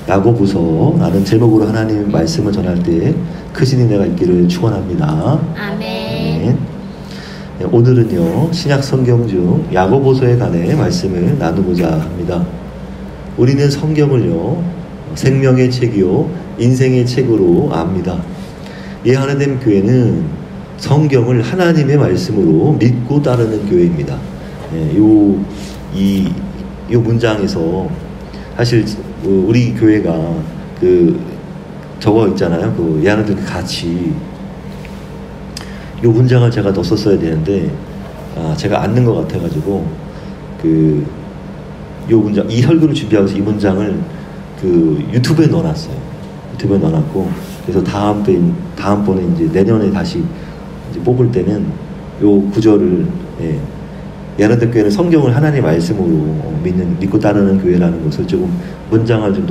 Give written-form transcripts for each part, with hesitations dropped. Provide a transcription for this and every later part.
야고보서라는 제목으로 하나님의 말씀을 전할 때 크신 은혜가 있기를 축원합니다. 아멘. 네. 오늘은요 신약 성경 중 야고보서에 관해 말씀을 나누고자 합니다. 우리는 성경을요 생명의 책이요 인생의 책으로 압니다. 이 하나님 교회는 성경을 하나님의 말씀으로 믿고 따르는 교회입니다. 이 문장에서 사실 우리 교회가 저거 있잖아요. 얘네들 같이 이 문장을 제가 넣었어야 되는데 제가 안 넣은 것 같아가지고 이 문장, 이 설교를 준비하면서 이 문장을 유튜브에 넣어놨어요. 유튜브에 넣어놨고 그래서 다음번에 이제 내년에 다시 이제 뽑을 때는 요 구절을 야나대 교회는 성경을 하나님의 말씀으로 믿고 따르는 교회라는 것을 조금 문장을 좀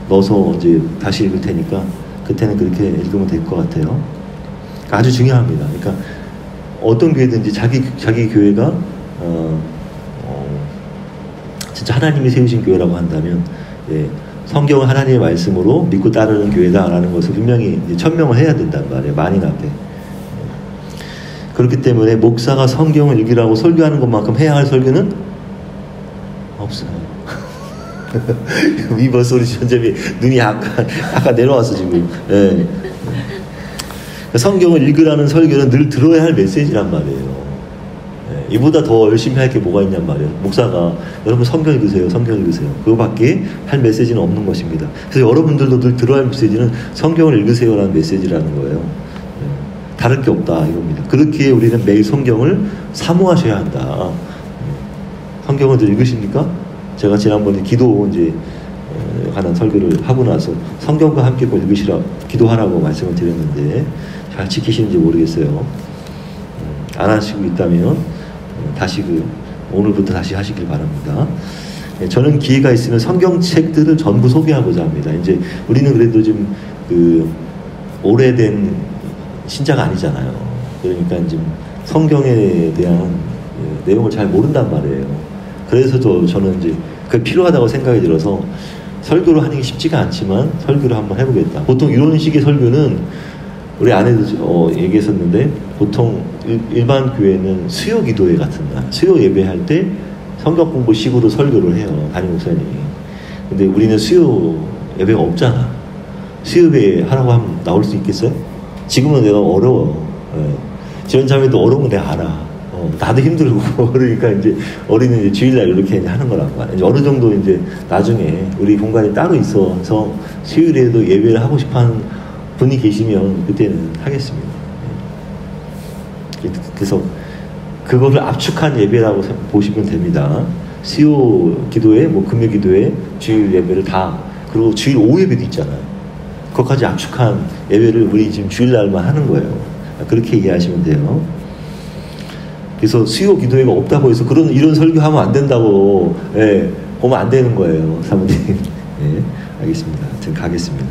넣어서 이제 다시 읽을 테니까 그때는 그렇게 읽으면 될 것 같아요. 아주 중요합니다. 그러니까 어떤 교회든지 자기 교회가 진짜 하나님이 세우신 교회라고 한다면 성경을 하나님의 말씀으로 믿고 따르는 교회다라는 것을 분명히 천명을 해야 된단 말이에요. 만인 앞에. 그렇기 때문에 목사가 성경을 읽으라고 설교하는 것만큼 해야 할 설교는 없어요. 이 벌써 우리 전재미 눈이 약간 내려왔어 지금. 네. 성경을 읽으라는 설교는 늘 들어야 할 메시지란 말이에요. 이보다 더 열심히 할 게 뭐가 있냔 말이에요. 목사가 여러분 성경 읽으세요. 성경 읽으세요. 그거밖에 할 메시지는 없는 것입니다. 그래서 여러분들도 늘 들어야 할 메시지는 성경을 읽으세요라는 메시지라는 거예요. 다를 게 없다 이겁니다. 그렇게 우리는 매일 성경을 사모하셔야 한다. 성경을 늘 읽으십니까? 제가 지난번에 기도 이제 관한 설교를 하고 나서 성경과 함께 읽으시라 기도하라고 말씀을 드렸는데 잘 지키시는지 모르겠어요. 안 하시고 있다면 다시 오늘부터 다시 하시길 바랍니다. 저는 기회가 있으면 성경책들을 전부 소개하고자 합니다. 이제 우리는 그래도 좀 오래된 신자가 아니잖아요. 그러니까 지금 성경에 대한 내용을 잘 모른단 말이에요. 그래서 저는 이제 그게 필요하다고 생각이 들어서 설교를 하는 게 쉽지가 않지만 설교를 한번 해보겠다. 보통 이런 식의 설교는 우리 아내도 얘기했었는데 보통 일반 교회는 수요 기도회 같은 날, 수요 예배할 때 성경 공부식으로 설교를 해요. 담임 목사님이. 근데 우리는 수요 예배가 없잖아. 수요 예배 하라고 하면 나올 수 있겠어요? 지금은 내가 어려워. 지원자매도 어려운 거 내가 알아. 나도 힘들고 그러니까 이제 어린이 이제 주일날 이렇게 하는 거란 말이야. 이제 어느 정도 이제 나중에 우리 공간이 따로 있어서 수요일에도 예배를 하고 싶어하는 분이 계시면 그때는 하겠습니다. 그래서 그거를 압축한 예배라고 보시면 됩니다. 수요 기도회, 금요 기도회, 주일 예배를 다 그리고 주일 오후 예배도 있잖아요. 그것까지 압축한 예배를 우리 지금 주일날만 하는 거예요. 그렇게 이해하시면 돼요. 그래서 수요 기도회가 없다고 해서 이런 설교하면 안 된다고 보면 안 되는 거예요, 사모님. 알겠습니다. 하여튼 가겠습니다.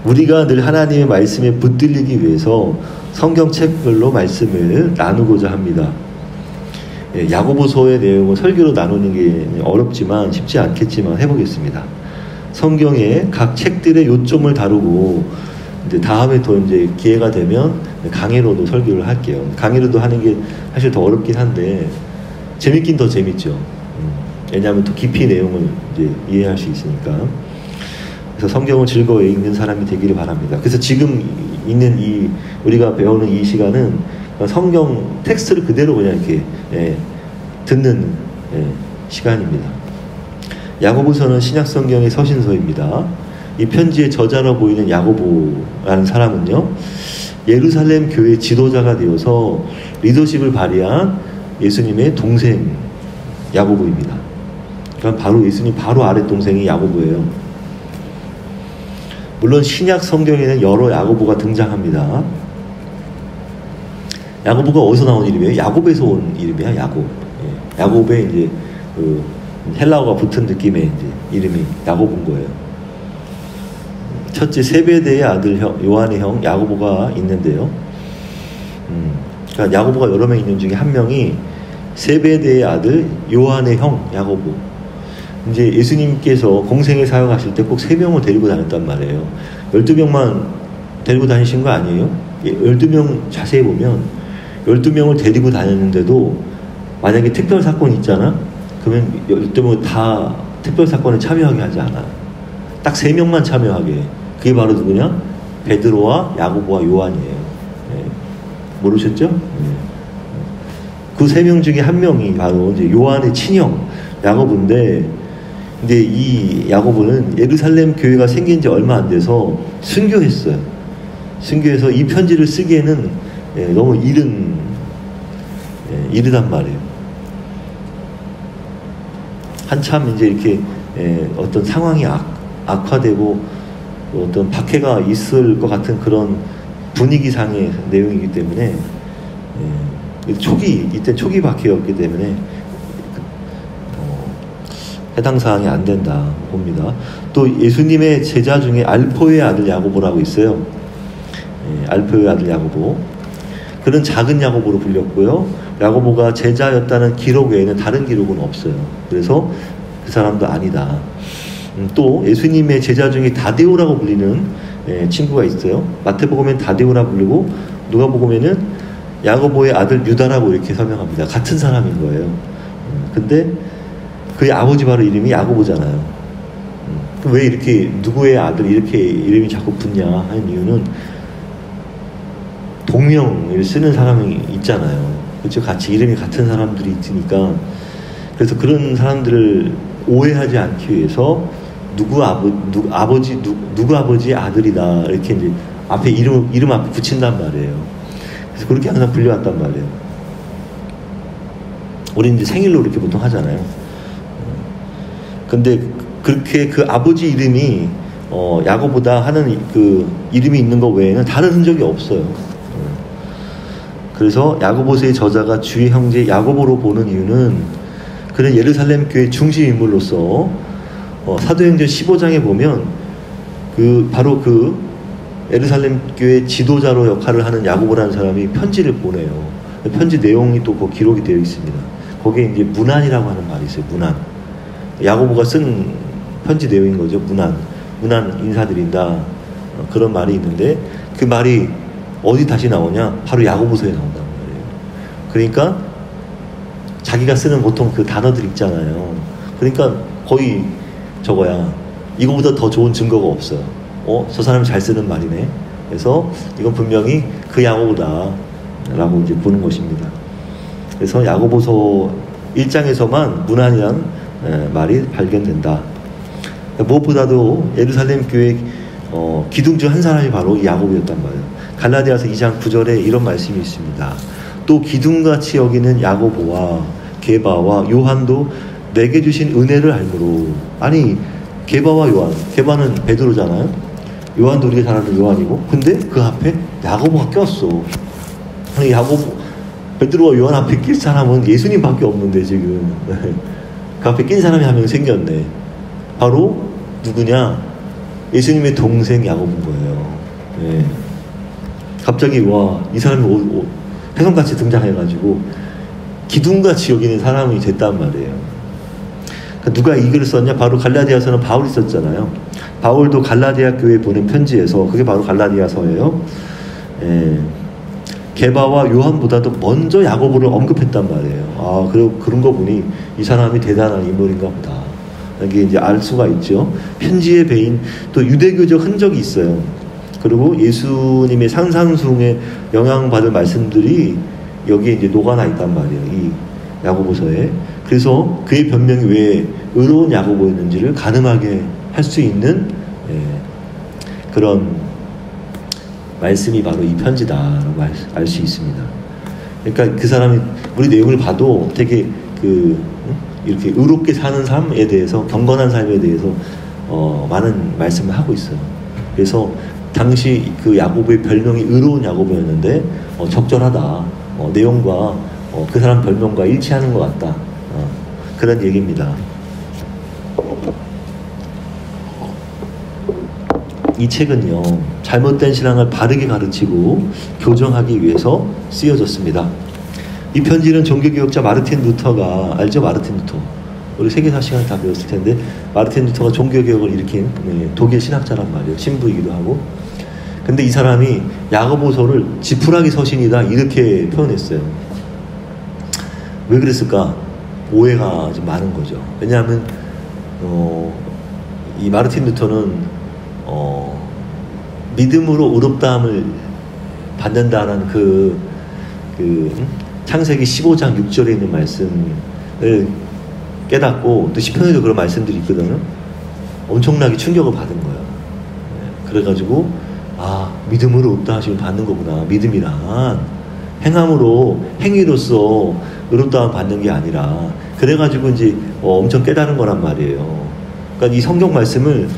우리가 늘 하나님의 말씀에 붙들리기 위해서 성경책별로 말씀을 나누고자 합니다. 야고보서의 내용을 설교로 나누는 게 어렵지만 쉽지 않겠지만 해보겠습니다. 성경의 각 책들의 요점을 다루고 이제 다음에 또 이제 기회가 되면 강의로도 설교를 할게요. 강의로도 하는 게 사실 더 어렵긴 한데 재밌긴 더 재밌죠. 왜냐하면 더 깊이 내용을 이제 이해할 수 있으니까. 그래서 성경을 즐거워해 읽는 사람이 되기를 바랍니다. 그래서 지금 있는 우리가 배우는 이 시간은 성경 텍스트를 그대로 그냥 이렇게 듣는 시간입니다. 야고보서는 신약 성경의 서신서입니다. 이 편지의 저자로 보이는 야고보라는 사람은요, 예루살렘 교회 지도자가 되어서 리더십을 발휘한 예수님의 동생 야고보입니다. 그러니까 바로 예수님 바로 아래 동생이 야고보예요. 물론 신약 성경에는 여러 야고보가 등장합니다. 야고보가 어디서 나온 이름이에요? 야곱에서 온 이름이야, 야곱. 야곱에 이제 헬라어가 붙은 느낌의 이제 이름이 야고보인 거예요. 첫째 세베대의 아들 요한의 형 야고보가 있는데요. 그러니까 야고보가 여러 명 있는 중에 한 명이 세베대의 아들 요한의 형 야고보. 이제 예수님께서 공생에 사역하실 때 꼭 3명을 데리고 다녔단 말이에요. 12명만 데리고 다니신 거 아니에요? 12명 자세히 보면 12명을 데리고 다녔는데도 만약에 특별 사건이 있잖아? 그러면 12명은 다 특별 사건에 참여하게 하지 않아. 딱 3명만 참여하게 해. 그게 바로 누구냐? 베드로와 야고보와 요한이에요. 네. 모르셨죠? 네. 그 3명 중에 한 명이 바로 이제 요한의 친형 야고보인데, 근데 이 야고보는 예루살렘 교회가 생긴 지 얼마 안 돼서 순교했어요. 순교해서 이 편지를 쓰기에는 너무 이르단 말이에요. 한참 이제 이렇게 어떤 상황이 악화되고 어떤 박해가 있을 것 같은 그런 분위기상의 내용이기 때문에 이때 초기 박해였기 때문에 해당 사항이 안 된다 봅니다. 또 예수님의 제자 중에 알포의 아들 야고보라고 있어요. 알포의 아들 야고보. 그는 작은 야고보로 불렸고요. 야고보가 제자였다는 기록 외에는 다른 기록은 없어요. 그래서 그 사람도 아니다. 또 예수님의 제자 중에 다데오라고 불리는 친구가 있어요. 마태복음엔 다데오라 부르고 누가복음에는 야고보의 아들 유다라고 이렇게 설명합니다. 같은 사람인 거예요. 근데 그의 아버지 바로 이름이 야고보잖아요. 왜 이렇게 누구의 아들 이렇게 이름이 자꾸 붙냐 하는 이유는 동명을 쓰는 사람이 있잖아요. 그렇죠? 같이 이름이 같은 사람들이 있으니까. 그래서 그런 사람들을 오해하지 않기 위해서 누구 아버지의 아들이다 이렇게 이제 앞에 이름 앞에 붙인단 말이에요. 그래서 그렇게 항상 불려왔단 말이에요. 우리는 이제 생일로 이렇게 보통 하잖아요. 근데 그렇게 그 아버지 이름이 야고보다 하는 그 이름이 있는 것 외에는 다른 흔적이 없어요. 그래서 야고보서의 저자가 주의 형제 야고보로 보는 이유는 그는 예루살렘 교회 중심 인물로서 사도행전 15장에 보면 바로 그 예루살렘 교회 지도자로 역할을 하는 야고보라는 사람이 편지를 보내요. 편지 내용이 또 그 기록이 되어 있습니다. 거기에 이제 문안이라고 하는 말이 있어요. 문안. 야고보가 쓴 편지 내용인 거죠. 문안 인사드린다. 그런 말이 있는데 그 말이 어디 다시 나오냐? 바로 야고보서에 나온단 말이에요. 그러니까 자기가 쓰는 보통 그 단어들 있잖아요. 그러니까 거의 저거야. 이거보다 더 좋은 증거가 없어요. 저 사람이 잘 쓰는 말이네. 그래서 이건 분명히 그 야고보다 라고 이제 보는 것입니다. 그래서 야고보서 1장에서만 문안이란 말이 발견된다. 무엇보다도 예루살렘 교회 기둥 중 한 사람이 바로 야고보였단 말이에요. 갈라디아서 2장 9절에 이런 말씀이 있습니다. 또 기둥같이 여기는 야고보와 게바와 요한도 내게 주신 은혜를 알므로. 아니 게바와 요한, 게바는 베드로잖아요. 요한도 우리가 잘 아는 요한이고, 근데 그 앞에 야고보가 꼈어. 아니 베드로와 요한 앞에 낄 사람은 예수님밖에 없는데 지금 그 앞에 낀 사람이 한 명 생겼네. 바로 누구냐? 예수님의 동생 야고보인 거예요. 네. 갑자기 이 사람이 혜성같이 등장해가지고 기둥같이 여기는 사람이 됐단 말이에요. 그러니까 누가 이 글을 썼냐? 바로 갈라디아서는 바울이 썼잖아요. 바울도 갈라디아 교회에 보낸 편지에서, 그게 바로 갈라디아서예요. 게바와 요한보다도 먼저 야고보를 언급했단 말이에요. 그리고 그런 거 보니 이 사람이 대단한 인물인가 보다. 이게 이제 알 수가 있죠. 편지의 배인, 또 유대교적 흔적이 있어요. 그리고 예수님의 산상수훈에 영향받은 말씀들이 여기에 이제 녹아나 있단 말이에요. 이 야고보서에. 그래서 그의 변명이 왜 의로운 야고보였는지를 가늠하게 할 수 있는 그런 말씀이 바로 이 편지다라고 알 수 있습니다. 그러니까 그 사람이 우리 내용을 봐도 되게 이렇게 의롭게 사는 삶에 대해서, 경건한 삶에 대해서 많은 말씀을 하고 있어요. 그래서 당시 그 야고보의 별명이 의로운 야고보였는데 적절하다. 내용과 그 사람 별명과 일치하는 것 같다. 그런 얘기입니다. 이 책은요, 잘못된 신앙을 바르게 가르치고 교정하기 위해서 쓰여졌습니다. 이 편지는 종교개혁자 마르틴 루터가, 알죠? 마르틴 루터. 우리 세계사 시간에 다 배웠을 텐데 마르틴 루터가 종교개혁을 일으킨 독일 신학자란 말이에요. 신부이기도 하고. 근데 이 사람이 야고보서를 지푸라기 서신이다 이렇게 표현했어요. 왜 그랬을까? 오해가 좀 많은 거죠. 왜냐하면 이 마르틴 루터는 믿음으로 의롭다함을 받는다는 그 창세기 15장 6절에 있는 말씀을 깨닫고 또 시편에도 그런 말씀들이 있거든요. 엄청나게 충격을 받은 거야. 그래가지고 믿음으로 의롭다 하심을 받는 거구나. 믿음이란 행위로서 의롭다함을 받는 게 아니라 그래가지고 이제 엄청 깨달은 거란 말이에요. 그러니까 이 성경 말씀을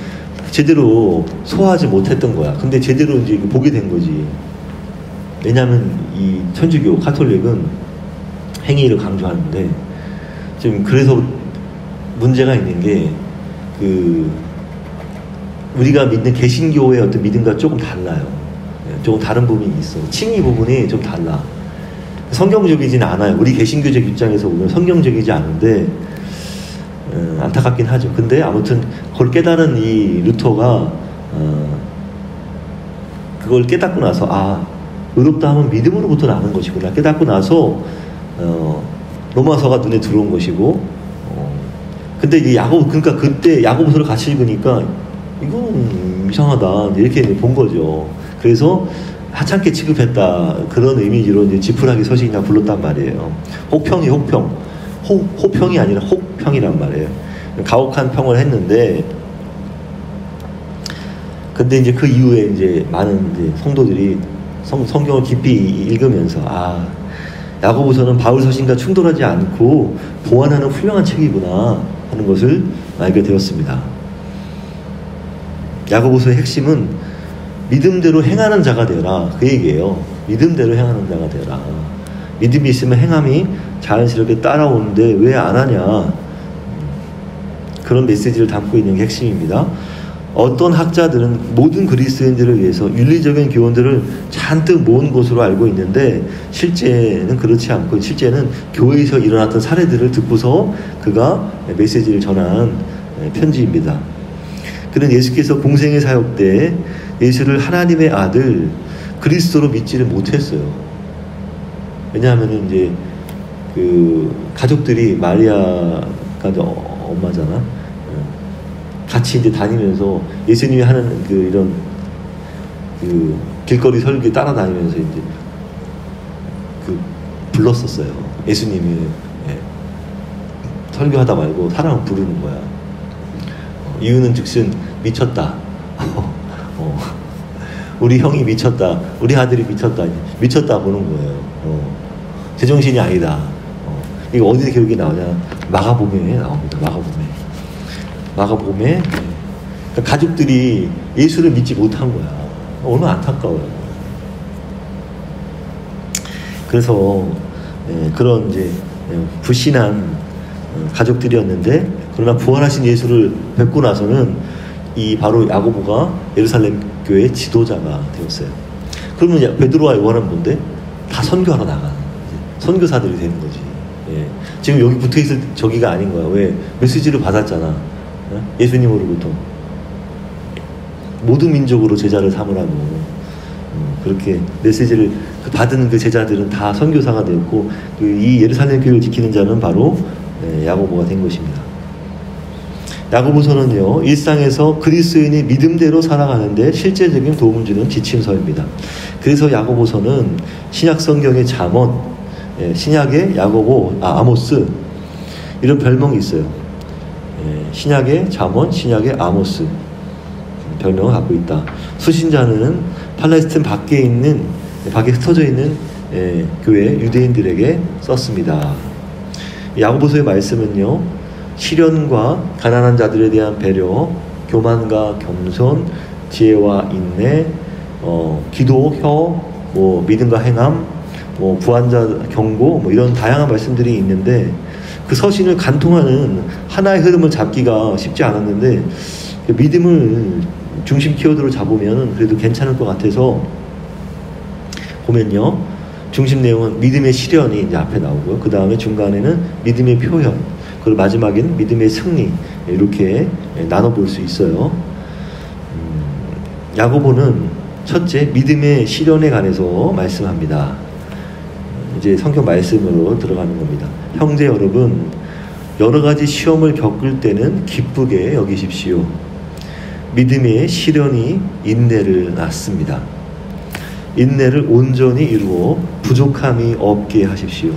제대로 소화하지 못했던 거야. 근데 제대로 이제 보게 된 거지. 왜냐하면 이 천주교 카톨릭은 행위를 강조하는데 지금 그래서 문제가 있는 게 우리가 믿는 개신교의 어떤 믿음과 조금 달라요. 조금 다른 부분이 있어. 칭의 부분이 좀 달라. 성경적이진 않아요. 우리 개신교적 입장에서 보면 성경적이지 않은데 안타깝긴 하죠. 근데 아무튼 그걸 깨달은 이 루터가 그걸 깨닫고 나서 의롭다함은 믿음으로부터 나는 것이구나 깨닫고 나서 로마서가 눈에 들어온 것이고 근데 이게 그러니까 그때 야고보서를 같이 읽으니까 이건 이상하다 이렇게 본 거죠. 그래서 하찮게 취급했다 그런 이미지로 이제 지푸라기 서신이라 불렀단 말이에요. 호평이 아니라 혹평이란 말이에요. 가혹한 평을 했는데 근데 이제 그 이후에 이제 많은 이제 성도들이 성경을 깊이 읽으면서 야고보서는 바울 서신과 충돌하지 않고 보완하는 훌륭한 책이구나 하는 것을 알게 되었습니다. 야고보서의 핵심은 믿음대로 행하는 자가 되라 그 얘기예요. 믿음대로 행하는 자가 되라. 믿음이 있으면 행함이 자연스럽게 따라오는데 왜 안 하냐 그런 메시지를 담고 있는 게 핵심입니다. 어떤 학자들은 모든 그리스도인들을 위해서 윤리적인 교훈들을 잔뜩 모은 것으로 알고 있는데 실제는 그렇지 않고 실제는 교회에서 일어났던 사례들을 듣고서 그가 메시지를 전한 편지입니다. 그는 예수께서 공생의 사역 때 예수를 하나님의 아들 그리스도로 믿지를 못했어요. 왜냐하면 이제 그 가족들이 마리아가 엄마잖아. 같이 이제 다니면서 예수님이 하는 이런 길거리 설교 따라다니면서 이제 불렀었어요. 예수님이 설교하다 말고 사람을 부르는 거야. 이유는 즉슨 미쳤다. 우리 형이 미쳤다. 우리 아들이 미쳤다. 미쳤다 보는 거예요. 제정신이 아니다. 이거 어디서 기록이 나오냐? 마가복음에 나옵니다. 마가복음에 그러니까 가족들이 예수를 믿지 못한 거야. 얼마나 안타까워요. 그래서 그런 이제 불신한 가족들이었는데 그러나 부활하신 예수를 뵙고 나서는 이 바로 야고보가 예루살렘 교회의 지도자가 되었어요. 그러면 베드로와 요한은 뭔데? 다 선교하러 나가는 선교사들이 되는 거지. 지금 여기 붙어있을 저기가 아닌 거야. 왜? 메시지를 받았잖아. 예수님으로부터 모든 민족으로 제자를 삼으라고 그렇게 메시지를 받은 그 제자들은 다 선교사가 되었고 이 예루살렘 교회를 지키는 자는 바로 야고보가 된 것입니다. 야고보서는요 일상에서 그리스도인이 믿음대로 살아가는데 실제적인 도움을 주는 지침서입니다. 그래서 야고보서는 신약 성경의 잠언, 신약의 야고보, 아모스 이런 별명이 있어요. 신약의 잠언, 신약의 아모스 별명을 갖고 있다. 수신자는 팔레스틴 밖에 흩어져 있는 교회 유대인들에게 썼습니다. 야고보서의 말씀은요 시련과 가난한 자들에 대한 배려, 교만과 겸손, 지혜와 인내, 기도, 혀, 믿음과 행함, 부한자 경고 이런 다양한 말씀들이 있는데 그 서신을 간통하는 하나의 흐름을 잡기가 쉽지 않았는데 믿음을 중심 키워드로 잡으면 그래도 괜찮을 것 같아서 보면요 중심 내용은 믿음의 실현이 이제 앞에 나오고요. 그 다음에 중간에는 믿음의 표현, 그리고 마지막에는 믿음의 승리, 이렇게 나눠볼 수 있어요. 야고보는 첫째, 믿음의 시련에 관해서 말씀합니다. 이제 성경 말씀으로 들어가는 겁니다. 형제 여러분, 여러 가지 시험을 겪을 때는 기쁘게 여기십시오. 믿음의 시련이 인내를 낳습니다. 인내를 온전히 이루어 부족함이 없게 하십시오.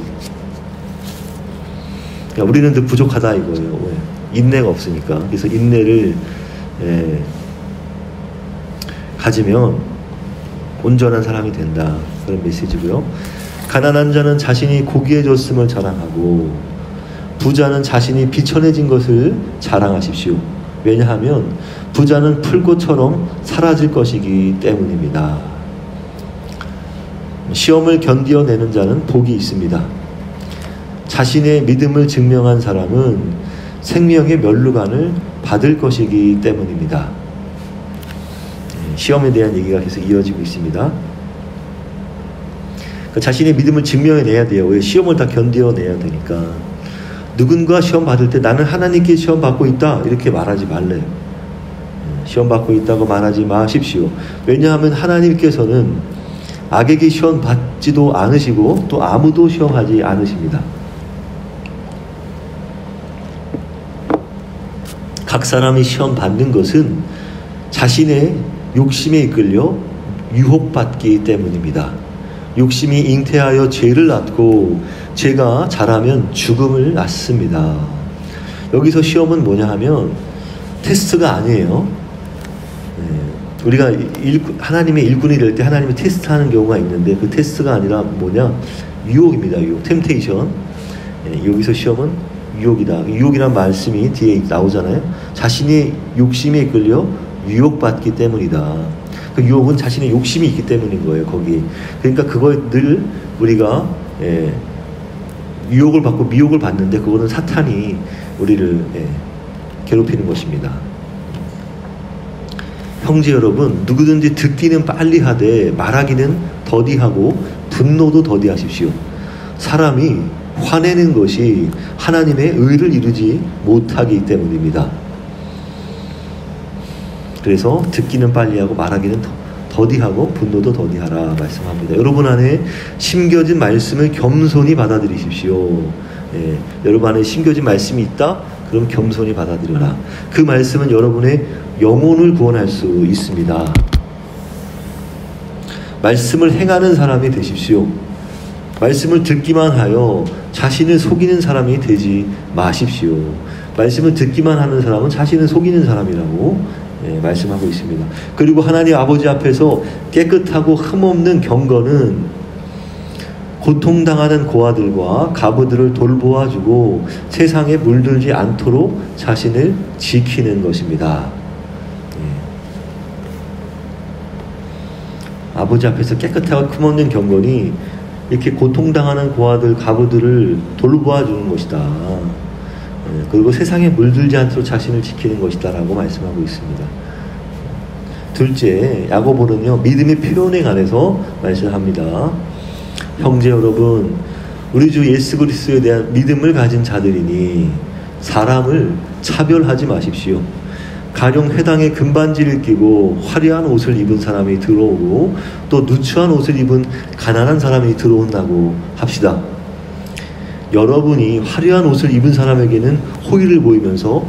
그러니까 우리는 늘 부족하다 이거예요. 왜? 인내가 없으니까. 그래서 인내를 가지면 온전한 사람이 된다. 그런 메시지고요. 가난한 자는 자신이 고귀해졌음을 자랑하고 부자는 자신이 비천해진 것을 자랑하십시오. 왜냐하면 부자는 풀꽃처럼 사라질 것이기 때문입니다. 시험을 견디어내는 자는 복이 있습니다. 자신의 믿음을 증명한 사람은 생명의 면류관을 받을 것이기 때문입니다. 시험에 대한 얘기가 계속 이어지고 있습니다. 그러니까 자신의 믿음을 증명해내야 돼요. 왜? 시험을 다 견뎌내야 되니까. 누군가 시험 받을 때 나는 하나님께 시험 받고 있다 이렇게 말하지 말래요. 시험 받고 있다고 말하지 마십시오. 왜냐하면 하나님께서는 악에게 시험 받지도 않으시고 또 아무도 시험하지 않으십니다. 각 사람이 시험 받는 것은 자신의 욕심에 이끌려 유혹받기 때문입니다. 욕심이 잉태하여 죄를 낳고 죄가 자라면 죽음을 낳습니다. 여기서 시험은 뭐냐 하면 테스트가 아니에요. 우리가 하나님의 일꾼이 될 때 하나님이 테스트하는 경우가 있는데 그 테스트가 아니라 뭐냐? 유혹입니다. 유혹, 템테이션. 여기서 시험은 유혹이다. 유혹이란 말씀이 뒤에 나오잖아요. 자신의 욕심에 이끌려 유혹받기 때문이다. 그 유혹은 자신의 욕심이 있기 때문인 거예요. 거기. 그러니까 그걸 늘 우리가 유혹을 받고 미혹을 받는데 그거는 사탄이 우리를 괴롭히는 것입니다. 형제 여러분, 누구든지 듣기는 빨리 하되 말하기는 더디하고 분노도 더디하십시오. 사람이 화내는 것이 하나님의 의를 이루지 못하기 때문입니다. 그래서 듣기는 빨리 하고 말하기는 더디하고 분노도 더디하라 말씀합니다. 여러분 안에 심겨진 말씀을 겸손히 받아들이십시오. 여러분 안에 심겨진 말씀이 있다? 그럼 겸손히 받아들여라. 그 말씀은 여러분의 영혼을 구원할 수 있습니다. 말씀을 행하는 사람이 되십시오. 말씀을 듣기만 하여 자신을 속이는 사람이 되지 마십시오. 말씀을 듣기만 하는 사람은 자신을 속이는 사람이라고 말씀하고 있습니다. 그리고 하나님 아버지 앞에서 깨끗하고 흠없는 경건은 고통당하는 고아들과 가부들을 돌보아주고 세상에 물들지 않도록 자신을 지키는 것입니다. 아버지 앞에서 깨끗하고 흠없는 경건이 이렇게 고통당하는 고아들, 가부들을 돌보아주는 것이다. 그리고 세상에 물들지 않도록 자신을 지키는 것이다 라고 말씀하고 있습니다. 둘째, 야고보는요, 믿음의 표현에 관해서 말씀합니다. 형제 여러분, 우리 주 예수 그리스도에 대한 믿음을 가진 자들이니 사람을 차별하지 마십시오. 가령 회당에 금반지를 끼고 화려한 옷을 입은 사람이 들어오고 또 누추한 옷을 입은 가난한 사람이 들어온다고 합시다. 여러분이 화려한 옷을 입은 사람에게는 호의를 보이면서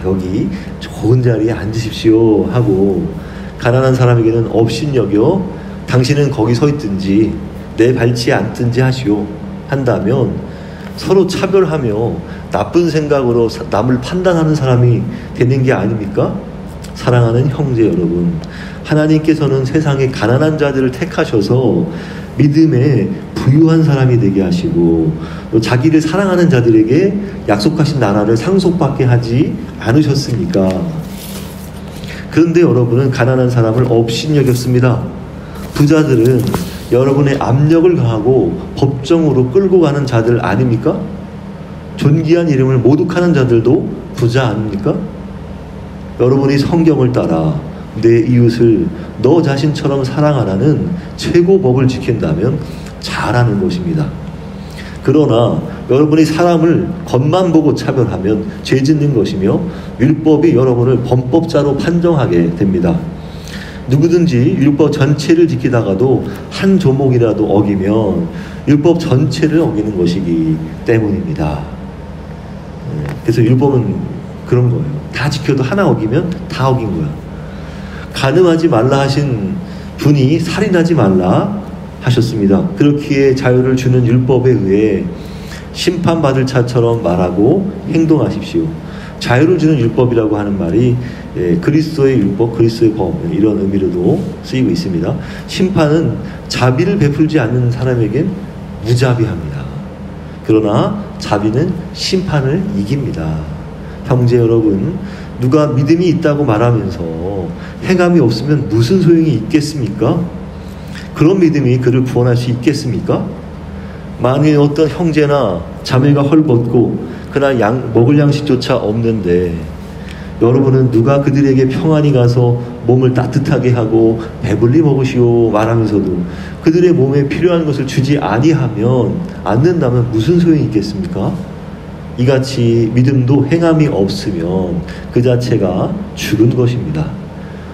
여기 좋은 자리에 앉으십시오 하고, 가난한 사람에게는 업신여겨 당신은 거기 서 있든지 내 발치에 앉든지 하시오 한다면 서로 차별하며 나쁜 생각으로 남을 판단하는 사람이 되는 게 아닙니까? 사랑하는 형제 여러분, 하나님께서는 세상의 가난한 자들을 택하셔서 믿음에 부유한 사람이 되게 하시고 또 자기를 사랑하는 자들에게 약속하신 나라를 상속받게 하지 않으셨습니까? 그런데 여러분은 가난한 사람을 업신여겼습니다. 부자들은 여러분의 압력을 가하고 법정으로 끌고 가는 자들 아닙니까? 존귀한 이름을 모독하는 자들도 부자 아닙니까? 여러분이 성경을 따라 내 이웃을 너 자신처럼 사랑하라는 최고 법을 지킨다면 잘하는 것입니다. 그러나 여러분이 사람을 겉만 보고 차별하면 죄 짓는 것이며 율법이 여러분을 범법자로 판정하게 됩니다. 누구든지 율법 전체를 지키다가도 한 조목이라도 어기면 율법 전체를 어기는 것이기 때문입니다. 그래서 율법은 그런 거예요. 다 지켜도 하나 어기면 다 어긴 거야. 간음하지 말라 하신 분이 살인하지 말라 하셨습니다. 그렇기에 자유를 주는 율법에 의해 심판받을 자처럼 말하고 행동하십시오. 자유를 주는 율법이라고 하는 말이 그리스도의 율법, 그리스도의 법 이런 의미로도 쓰이고 있습니다. 심판은 자비를 베풀지 않는 사람에겐 무자비합니다. 그러나 자비는 심판을 이깁니다. 형제 여러분, 누가 믿음이 있다고 말하면서 행함이 없으면 무슨 소용이 있겠습니까? 그런 믿음이 그를 구원할 수 있겠습니까? 만일 어떤 형제나 자매가 헐벗고 그러나 먹을 양식조차 없는데 여러분은 누가 그들에게 평안히 가서 몸을 따뜻하게 하고 배불리 먹으시오 말하면서도 그들의 몸에 필요한 것을 주지 않는다면 무슨 소용이 있겠습니까? 이같이 믿음도 행함이 없으면 그 자체가 죽은 것입니다.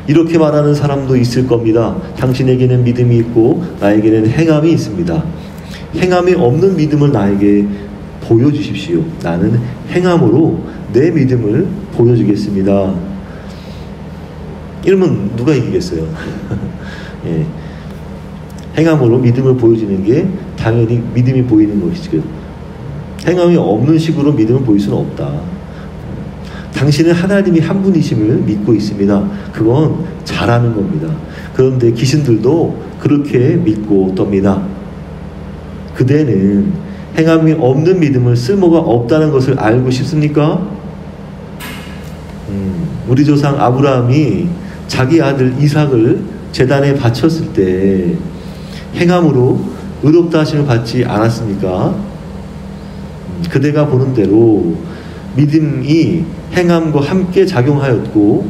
이렇게 말하는 사람도 있을 겁니다. 당신에게는 믿음이 있고 나에게는 행함이 있습니다. 행함이 없는 믿음을 나에게 보여주십시오. 나는 행함으로 내 믿음을 보여주겠습니다. 이러면 누가 이기겠어요? 예. 행함으로 믿음을 보여주는 게 당연히 믿음이 보이는 것이죠. 행함이 없는 식으로 믿음을 보일 수는 없다. 당신은 하나님이 한 분이심을 믿고 있습니다. 그건 잘하는 겁니다. 그런데 귀신들도 그렇게 믿고 떱니다. 그대는 행함이 없는 믿음을 쓸모가 없다는 것을 알고 싶습니까? 우리 조상 아브라함이 자기 아들 이삭을 제단에 바쳤을 때 행함으로 의롭다 하심을 받지 않았습니까? 그대가 보는 대로 믿음이 행함과 함께 작용하였고,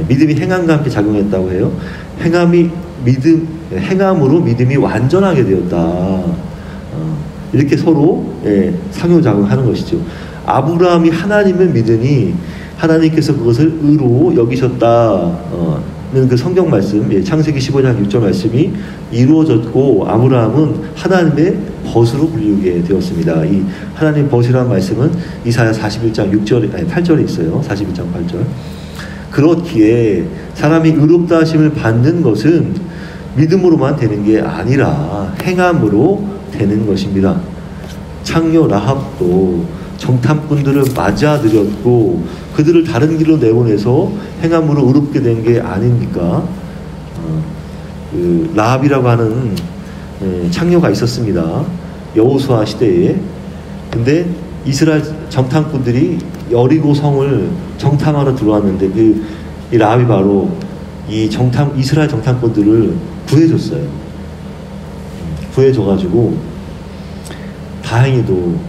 믿음이 행함과 함께 작용했다고 해요. 행함으로 믿음이 완전하게 되었다. 이렇게 서로 상호작용하는 것이죠. 아브라함이 하나님을 믿으니 하나님께서 그것을 의로 여기셨다는 그 성경 말씀, 창세기 15장 6절 말씀이 이루어졌고 아브라함은 하나님의 벗으로 불리게 되었습니다. 이 하나님의 벗이라는 말씀은 이사야 41장 8절에 있어요. 41장 8절. 그렇기에 사람이 의롭다 하심을 받는 것은 믿음으로만 되는 게 아니라 행함으로 되는 것입니다. 창녀 라합도 정탐꾼들을 맞아들였고 그들을 다른 길로 내보내서 행함으로 의롭게 된 게 아닙니까? 라합이라고 하는 창녀가 있었습니다. 여호수아 시대에. 근데 이스라엘 정탐꾼들이 여리고 성을 정탐하러 들어왔는데 이 라합이 바로 이스라엘 정탐꾼들을 구해줬어요. 구해줘가지고 다행히도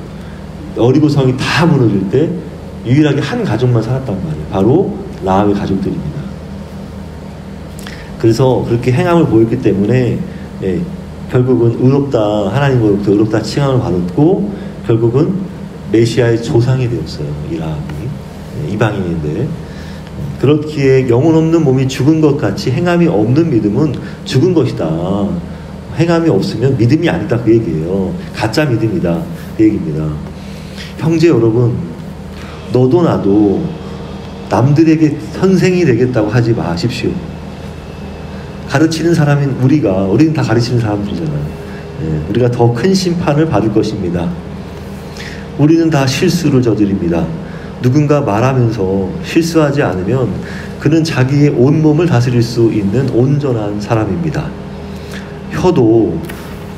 여리고 성이 다 무너질 때 유일하게 한 가족만 살았단 말이에요. 바로 라합의 가족들입니다. 그래서 그렇게 행함을 보였기 때문에 결국은 하나님으로부터 의롭다 칭함을 받았고 결국은 메시아의 조상이 되었어요. 이 라합이 이방인인데 그렇기에 영혼 없는 몸이 죽은 것 같이 행함이 없는 믿음은 죽은 것이다. 행함이 없으면 믿음이 아니다 그 얘기예요. 가짜 믿음이다 그 얘기입니다. 형제 여러분, 너도 나도 남들에게 선생이 되겠다고 하지 마십시오. 가르치는 사람인 우리는 다 가르치는 사람들이잖아요. 우리가 더 큰 심판을 받을 것입니다. 우리는 다 실수를 저지릅니다. 누군가 말하면서 실수하지 않으면 그는 자기의 온몸을 다스릴 수 있는 온전한 사람입니다. 혀도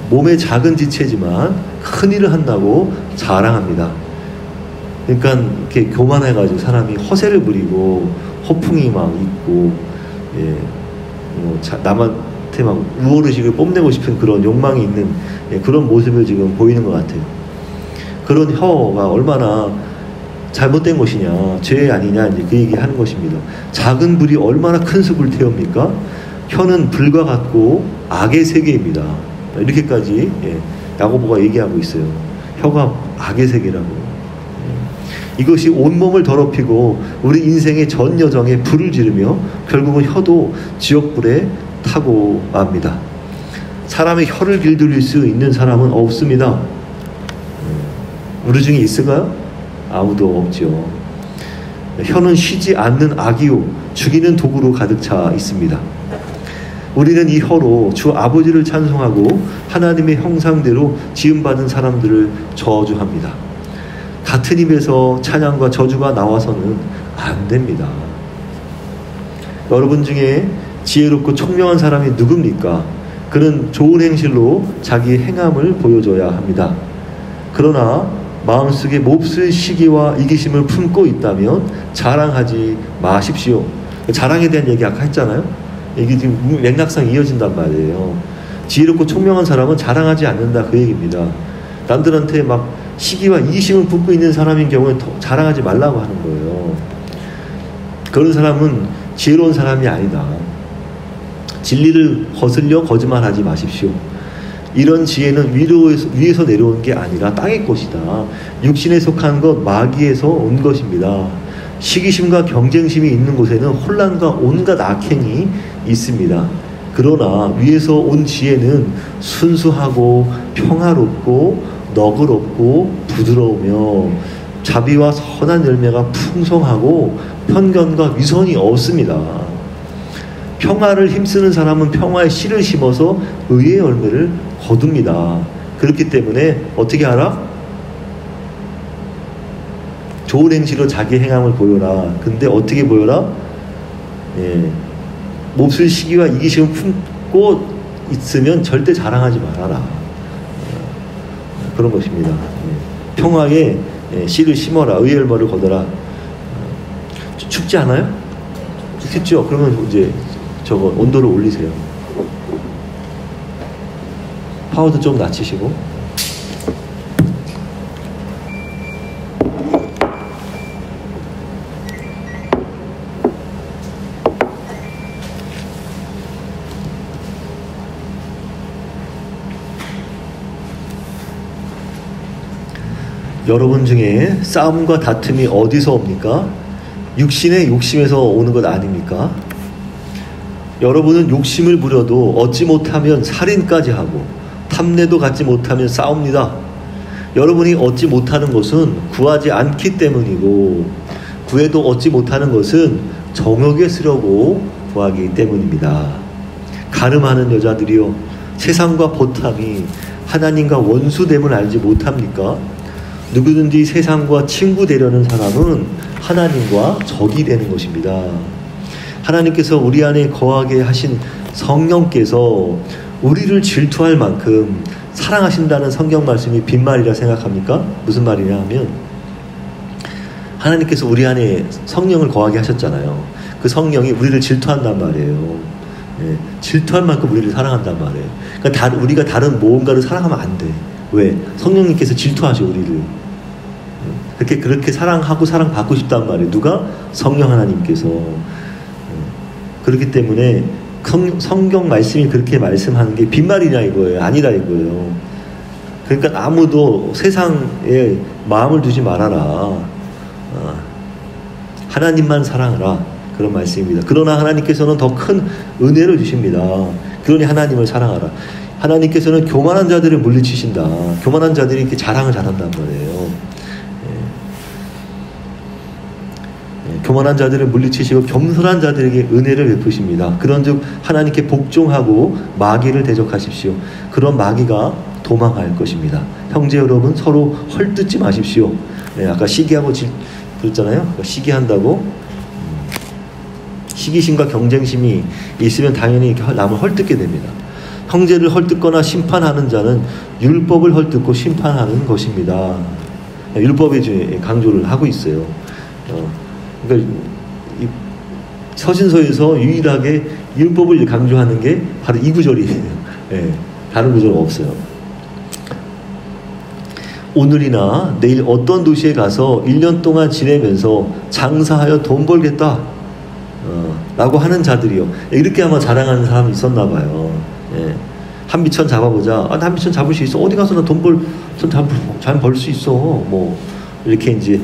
몸의 작은 지체지만 큰 일을 한다고 자랑합니다. 그러니까 이렇게 교만해가지고 사람이 허세를 부리고 허풍이 막 있고 남한테 막 우월의식을 뽐내고 싶은 그런 욕망이 있는 그런 모습을 지금 보이는 것 같아요. 그런 혀가 얼마나 잘못된 것이냐, 죄 아니냐 이제 그 얘기 하는 것입니다. 작은 불이 얼마나 큰 숲을 태웁니까? 혀는 불과 같고 악의 세계입니다. 이렇게까지 야고보가 얘기하고 있어요. 혀가 악의 세계라고. 이것이 온몸을 더럽히고 우리 인생의 전 여정에 불을 지르며 결국은 혀도 지옥불에 타고 맙니다. 사람의 혀를 길들일 수 있는 사람은 없습니다. 우리 중에 있을까요? 아무도 없죠. 혀는 쉬지 않는 악이요 죽이는 도구로 가득 차 있습니다. 우리는 이 혀로 주 아버지를 찬송하고 하나님의 형상대로 지음받은 사람들을 저주합니다. 같은 입에서 찬양과 저주가 나와서는 안 됩니다. 여러분 중에 지혜롭고 총명한 사람이 누굽니까? 그는 좋은 행실로 자기의 행함을 보여줘야 합니다. 그러나 마음속에 몹쓸 시기와 이기심을 품고 있다면 자랑하지 마십시오. 자랑에 대한 얘기 아까 했잖아요. 이게 지금 맥락상 이어진단 말이에요. 지혜롭고 총명한 사람은 자랑하지 않는다, 그 얘기입니다. 남들한테 막 시기와 이기심을 품고 있는 사람인 경우에 더 자랑하지 말라고 하는 거예요. 그런 사람은 지혜로운 사람이 아니다. 진리를 거슬려 거짓말하지 마십시오. 이런 지혜는 위에서 내려온 게 아니라 땅의 것이다. 육신에 속한 것, 마귀에서 온 것입니다. 시기심과 경쟁심이 있는 곳에는 혼란과 온갖 악행이 있습니다. 그러나 위에서 온 지혜는 순수하고 평화롭고 너그럽고 부드러우며 자비와 선한 열매가 풍성하고 편견과 위선이 없습니다. 평화를 힘쓰는 사람은 평화의 씨를 심어서 의의 열매를 거둡니다. 그렇기 때문에 어떻게 하라? 좋은 행실로 자기 행함을 보여라. 근데 어떻게 보여라? 몹쓸 시기와 이기심을 품고 있으면 절대 자랑하지 말아라. 그런 것입니다. 평화에 씨를 심어라. 의의 열매를 거둬라. 춥지 않아요? 춥겠죠? 그러면 이제 저거 온도를 올리세요. 파워도 좀 낮추시고. 여러분 중에 싸움과 다툼이 어디서 옵니까? 육신의 욕심에서 오는 것 아닙니까? 여러분은 욕심을 부려도 얻지 못하면 살인까지 하고 탐내도 갖지 못하면 싸웁니다. 여러분이 얻지 못하는 것은 구하지 않기 때문이고 구해도 얻지 못하는 것은 정욕에 쓰려고 구하기 때문입니다. 가늠하는 여자들이요, 세상과 보탐이 하나님과 원수됨을 알지 못합니까? 누구든지 세상과 친구 되려는 사람은 하나님과 적이 되는 것입니다. 하나님께서 우리 안에 거하게 하신 성령께서 우리를 질투할 만큼 사랑하신다는 성경 말씀이 빈말이라 생각합니까? 무슨 말이냐 하면 하나님께서 우리 안에 성령을 거하게 하셨잖아요. 그 성령이 우리를 질투한단 말이에요. 질투할 만큼 우리를 사랑한단 말이에요. 그러니까 우리가 다른 무언가를 사랑하면 안 돼. 왜? 성령님께서 질투하셔 우리를. 그렇게 사랑하고 사랑받고 싶단 말이에요. 누가? 성령 하나님께서. 그렇기 때문에 성경 말씀이 그렇게 말씀하는 게 빈말이냐 이거예요. 아니라 이거예요. 그러니까 아무도 세상에 마음을 두지 말아라. 하나님만 사랑하라. 그런 말씀입니다. 그러나 하나님께서는 더 큰 은혜를 주십니다. 그러니 하나님을 사랑하라. 하나님께서는 교만한 자들을 물리치신다. 교만한 자들이 이렇게 자랑을 잘한단 말이에요. 교만한 자들을 물리치시고 겸손한 자들에게 은혜를 베푸십니다. 그런즉 하나님께 복종하고 마귀를 대적하십시오. 그런 마귀가 도망할 것입니다. 형제 여러분, 서로 헐뜯지 마십시오. 아까 시기하고 그랬잖아요. 그러니까 시기한다고 시기심과 경쟁심이 있으면 당연히 남을 헐뜯게 됩니다. 형제를 헐뜯거나 심판하는 자는 율법을 헐뜯고 심판하는 것입니다. 율법에 강조를 하고 있어요. 그러니까 이 서신서에서 유일하게 율법을 강조하는 게 바로 이 구절이에요. 다른 구절은 없어요. 오늘이나 내일 어떤 도시에 가서 1년 동안 지내면서 장사하여 돈 벌겠다 라고 하는 자들이요. 이렇게 아마 자랑하는 사람이 있었나 봐요. 한비천 잡아보자. 아, 나 한비천 잡을 수 있어. 어디 가서 나 잘 벌 수 있어. 뭐 이렇게 이제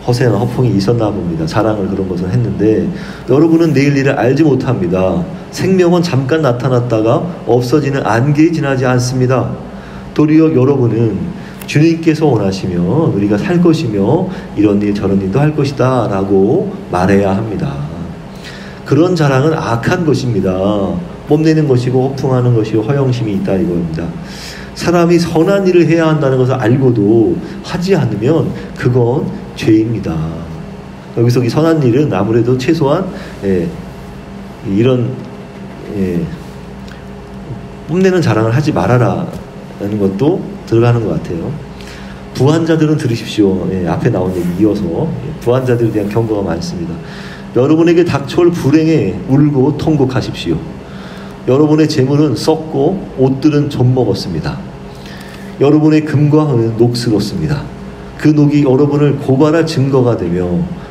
허세나 허풍이 있었나 봅니다. 자랑을 그런 것을 했는데, 여러분은 내일 일을 알지 못합니다. 생명은 잠깐 나타났다가 없어지는 안개에 지나지 않습니다. 도리어 여러분은 주님께서 원하시면 우리가 살 것이며 이런 일 저런 일도 할 것이다 라고 말해야 합니다. 그런 자랑은 악한 것입니다. 뽐내는 것이고 허풍하는 것이고 허영심이 있다 이겁니다. 사람이 선한 일을 해야 한다는 것을 알고도 하지 않으면 그건 죄입니다. 여기서 이 선한 일은 아무래도 최소한 이런 뽐내는 자랑을 하지 말아라 라는 것도 들어가는 것 같아요. 부한자들은 들으십시오. 앞에 나온 얘기 이어서 부한자들에 대한 경고가 많습니다. 여러분에게 닥쳐올 불행에 울고 통곡하십시오. 여러분의 재물은 썩고 옷들은 좀 먹었습니다. 여러분의 금과 은은 녹슬었습니다. 그 녹이 여러분을 고발할 증거가 되며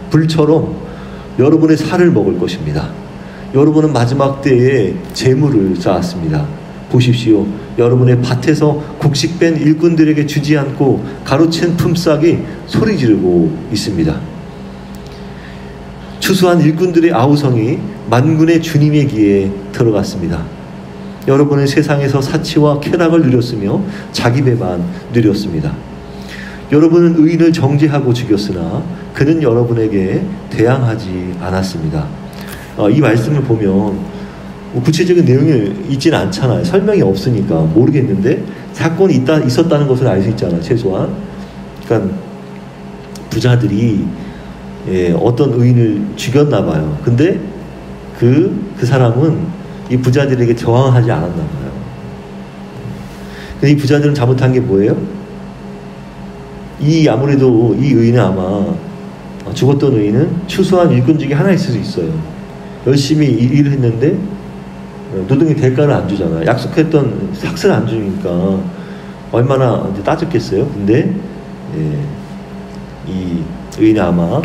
불처럼 여러분의 살을 먹을 것입니다. 여러분은 마지막 때에 재물을 쌓았습니다. 보십시오. 여러분의 밭에서 곡식 뺀 일꾼들에게 주지 않고 가로챈 품삯이 소리 지르고 있습니다. 추수한 일꾼들의 아우성이 만군의 주님의 귀에 들어갔습니다. 여러분은 세상에서 사치와 쾌락을 누렸으며 자기 배만 누렸습니다. 여러분은 의인을 정죄하고 죽였으나 그는 여러분에게 대항하지 않았습니다. 이 말씀을 보면 구체적인 내용이 있지는 않잖아요. 설명이 없으니까 모르겠는데 사건이 있었다는 것을 알 수 있잖아요. 최소한. 그러니까 부자들이 어떤 의인을 죽였나 봐요. 근데 그 사람은 이 부자들에게 저항하지 않았나 봐요. 근데 이 부자들은 잘못한 게 뭐예요? 아무래도 이 의인은 아마 죽었던 의인은 추수한 일꾼 중에 하나일 수도 있어요. 열심히 일을 했는데 노동의 대가를 안 주잖아. 약속했던 삭스를 안 주니까 얼마나 이제 따졌겠어요. 근데 이 의인이 아마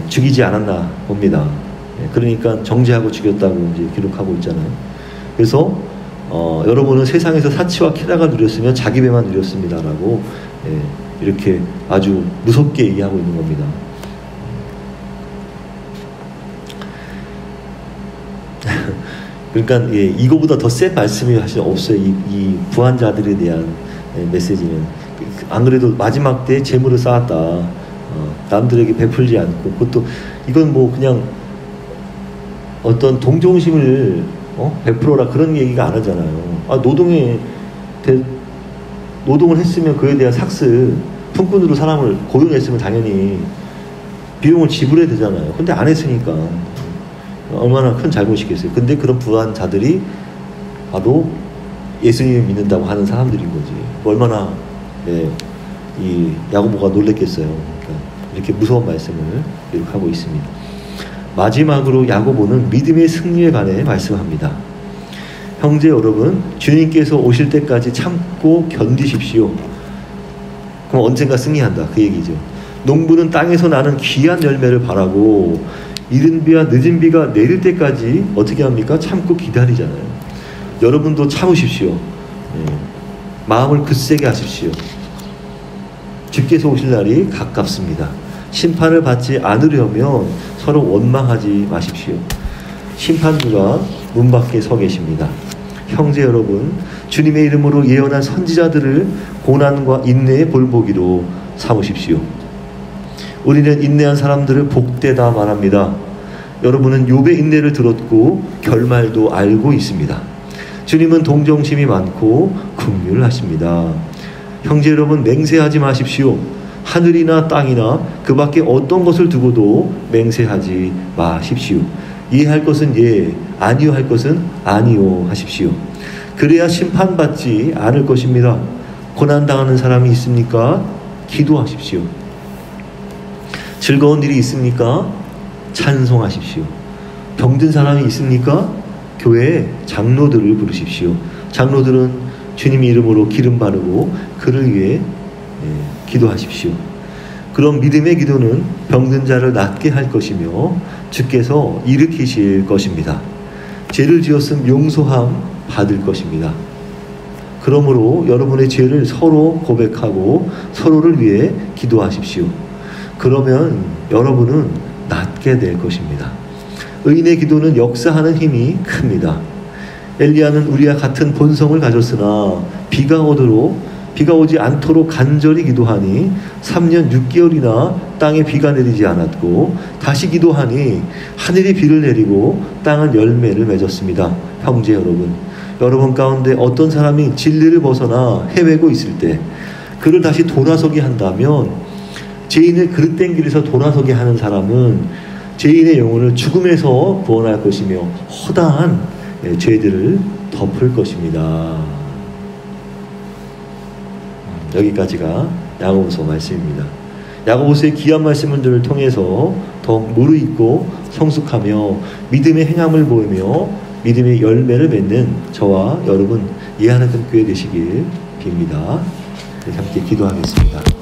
죽이지 않았나 봅니다. 그러니까 정죄하고 죽였다고 이제 기록하고 있잖아요. 그래서 여러분은 세상에서 사치와 쾌락을 누렸으며 자기 배만 누렸습니다라고 이렇게 아주 무섭게 얘기하고 있는 겁니다. 그러니까 이거보다 더 센 말씀이 사실 없어요. 이 부한자들에 대한 메시지는. 안 그래도 마지막 때 재물을 쌓았다. 남들에게 베풀지 않고, 그것도 이건 뭐 그냥 어떤 동정심을 베풀어라 그런 얘기가 안 하잖아요. 노동을 했으면 그에 대한 삭스, 품꾼으로 사람을 고용했으면 당연히 비용을 지불해야 되잖아요. 근데 안 했으니까 얼마나 큰 잘못이겠어요. 근데 그런 부한 자들이 봐도 예수님을 믿는다고 하는 사람들인 거지. 얼마나 이 야고보가 놀랬겠어요. 그러니까 이렇게 무서운 말씀을 기록하고 있습니다. 마지막으로 야고보는 믿음의 승리에 관해 말씀합니다. 형제 여러분, 주님께서 오실 때까지 참고 견디십시오. 그럼 언젠가 승리한다 그 얘기죠. 농부는 땅에서 나는 귀한 열매를 바라고 이른 비와 늦은 비가 내릴 때까지 어떻게 합니까? 참고 기다리잖아요. 여러분도 참으십시오. 마음을 굳세게 하십시오. 주께서 오실 날이 가깝습니다. 심판을 받지 않으려면 서로 원망하지 마십시오. 심판주가 문 밖에 서 계십니다. 형제 여러분, 주님의 이름으로 예언한 선지자들을 고난과 인내의 볼보기로 삼으십시오. 우리는 인내한 사람들을 복되다 말합니다. 여러분은 욥의 인내를 들었고 결말도 알고 있습니다. 주님은 동정심이 많고 긍휼하십니다. 형제 여러분, 맹세하지 마십시오. 하늘이나 땅이나 그 밖에 어떤 것을 두고도 맹세하지 마십시오. 예할 것은 예, 아니요 할 것은 아니요 하십시오. 그래야 심판받지 않을 것입니다. 고난당하는 사람이 있습니까? 기도하십시오. 즐거운 일이 있습니까? 찬송하십시오. 병든 사람이 있습니까? 교회에 장로들을 부르십시오. 장로들은 주님 이름으로 기름 바르고 그를 위해 기도하십시오. 그럼 믿음의 기도는 병든 자를 낫게 할 것이며 주께서 일으키실 것입니다. 죄를 지었음 용서함 받을 것입니다. 그러므로 여러분의 죄를 서로 고백하고 서로를 위해 기도하십시오. 그러면 여러분은 낫게 될 것입니다. 의인의 기도는 역사하는 힘이 큽니다. 엘리야는 우리와 같은 본성을 가졌으나 비가 오지 않도록 간절히 기도하니 3년 6개월이나 땅에 비가 내리지 않았고, 다시 기도하니 하늘이 비를 내리고 땅은 열매를 맺었습니다. 형제 여러분, 여러분 가운데 어떤 사람이 진리를 벗어나 헤매고 있을 때 그를 다시 돌아서게 한다면, 죄인을 그릇된 길에서 돌아서게 하는 사람은 죄인의 영혼을 죽음에서 구원할 것이며 허다한 죄들을 덮을 것입니다. 여기까지가 야고보서 말씀입니다. 야고보서의 귀한 말씀들을 통해서 더욱 무르익고 성숙하며 믿음의 행함을 보이며 믿음의 열매를 맺는 저와 여러분 예하나금 교회 되시길 빕니다. 함께 기도하겠습니다.